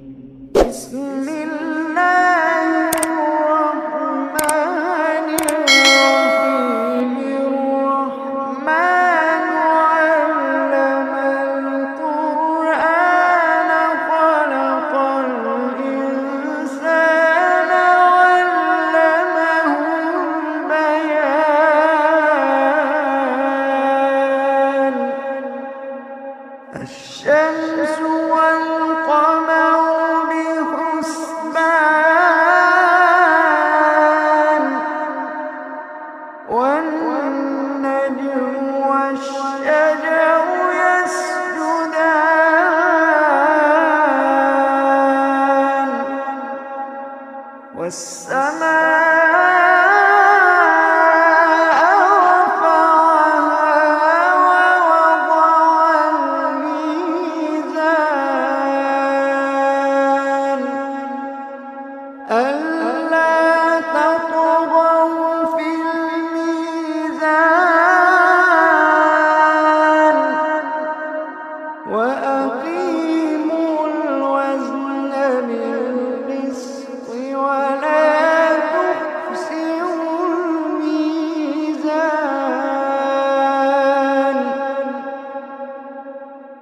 بسم الله الرحمن الرحيم. الرحمن علم القرآن خلق الإنسان علمه البيان. الشمس والقمر بحسبان، والنجم والشجر يسجدان، والسماء رفعها ووضع الميزان ألا تطغوا في الميزان وأقيموا الوزن بالقسط ولا تخسروا الميزان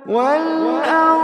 والأرض